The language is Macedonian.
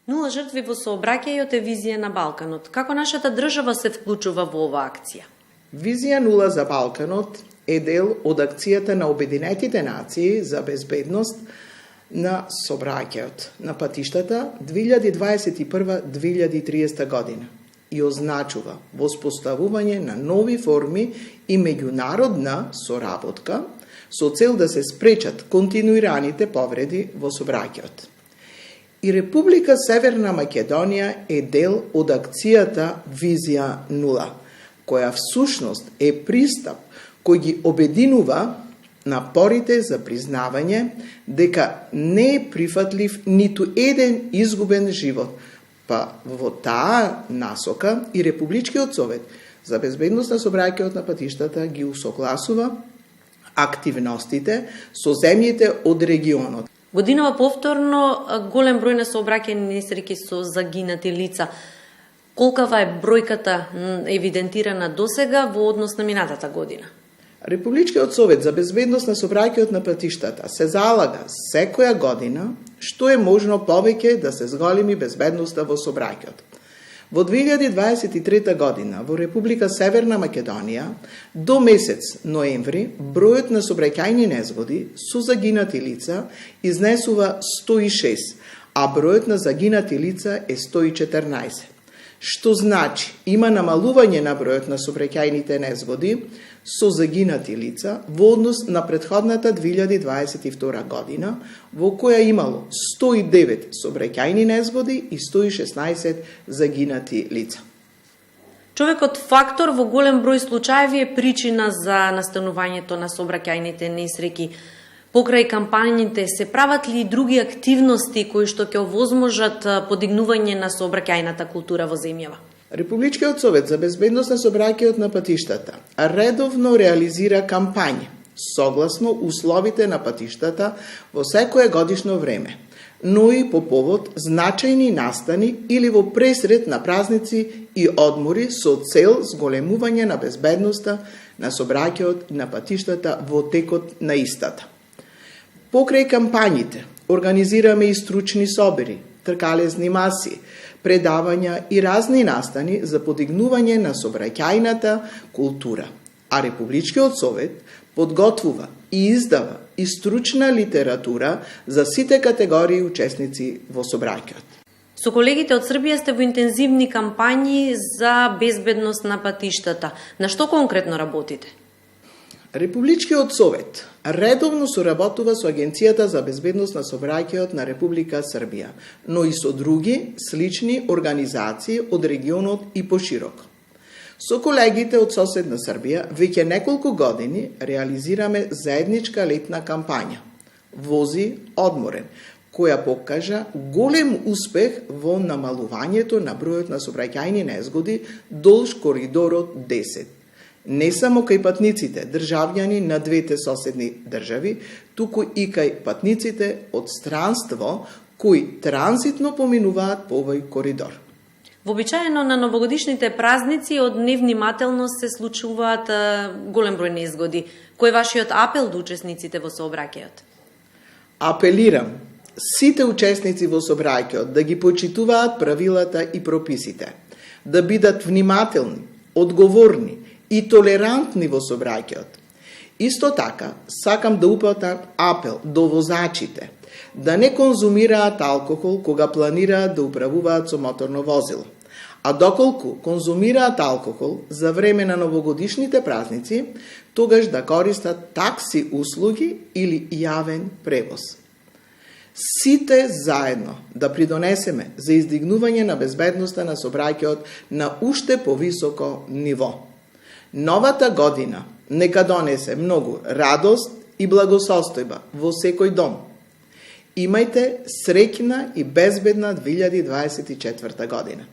Нула жртви во сообраќајот е визија на Балканот. Како нашата држава се вклучува во оваа акција? Визија нула за Балканот е дел од акцијата на Обединетите нации за безбедност на сообраќајот на патиштата 2021-2030 година и означува воспоставување на нови форми и меѓународна соработка со цел да се спречат континуираните повреди во сообраќајот. И Република Северна Македонија е дел од акцијата Визија нула, која всушност е пристап кој ги обединува напорите за признавање дека не е прифатлив ниту еден изгубен живот, па во таа насока и Републичкиот совет за безбедност на сообраќајот на патиштата ги усогласува активностите со земјите од регионот. Годинава повторно голем број на сообраќајни несреќи со загинати лица. Колкава е бројката евидентирана досега во однос на минатата година? Републичкиот совет за безбедност на сообраќајот на патиштата се залага секоја година што е можно повеќе да се зголеми безбедноста во сообраќајот. Во 2023 година во Република Северна Македонија до месец ноември бројот на сообраќајни незгоди со загинати лица изнесува 106, а бројот на загинати лица е 114. Што значи има намалување на бројот на сообраќајните незгоди со загинати лица во однос на претходната 2022 година, во која имало 109 сообраќајни незгоди и 116 загинати лица. Човекот фактор во голем број случаеви е причина за настанувањето на сообраќајните несреќи. Покрај кампањите се прават ли и други активности кои што ќе овозможат подигнување на сообраќајната култура во земјава? Републичкиот совет за безбедност на сообраќајот на патиштата редовно реализира кампањи согласно условите на патиштата во секое годишно време, но и по повод значајни настани или во пресред на празници и одмори со цел зголемување на безбедноста на сообраќајот на патиштата во текот на истата. Покрај кампањите организираме и стручни собери, тркалезни маси, предавања и разни настани за подигнување на сообраќајната култура, а Републичкиот совет подготвува и издава и стручна литература за сите категории учесници во сообраќајот. Со колегите од Србија сте во интензивни кампањи за безбедност на патиштата. На што конкретно работите? Републичкиот совет редовно соработува со Агенцијата за безбедност на сообраќајот на Република Србија, но и со други слични организации од регионот и пошироко. Со колегите од соседна Србија веќе неколку години реализираме заедничка летна кампања Вози одморен, која покажа голем успех во намалувањето на бројот на сообраќајни незгоди долж коридорот 10. Не само кај патниците, државјани на двете соседни држави, туку и кај патниците од странство кои транзитно поминуваат по овој коридор. Вообичаено на новогодишните празници од невнимателност се случуваат голем број незгоди. Кој е вашиот апел до учесниците во сообраќајот? Апелирам сите учесници во сообраќајот да ги почитуваат правилата и прописите, да бидат внимателни, одговорни и толерантни во сообраќајот. Исто така, сакам да упатам апел до возачите да не конзумираат алкохол кога планираат да управуваат со моторно возило, а доколку конзумираат алкохол за време на новогодишните празници, тогаш да користат такси услуги или јавен превоз. Сите заедно да придонесеме за издигнување на безбедноста на сообраќајот на уште повисоко ниво. Новата година нека донесе многу радост и благосостојба во секој дом. Имајте среќна и безбедна 2024 година.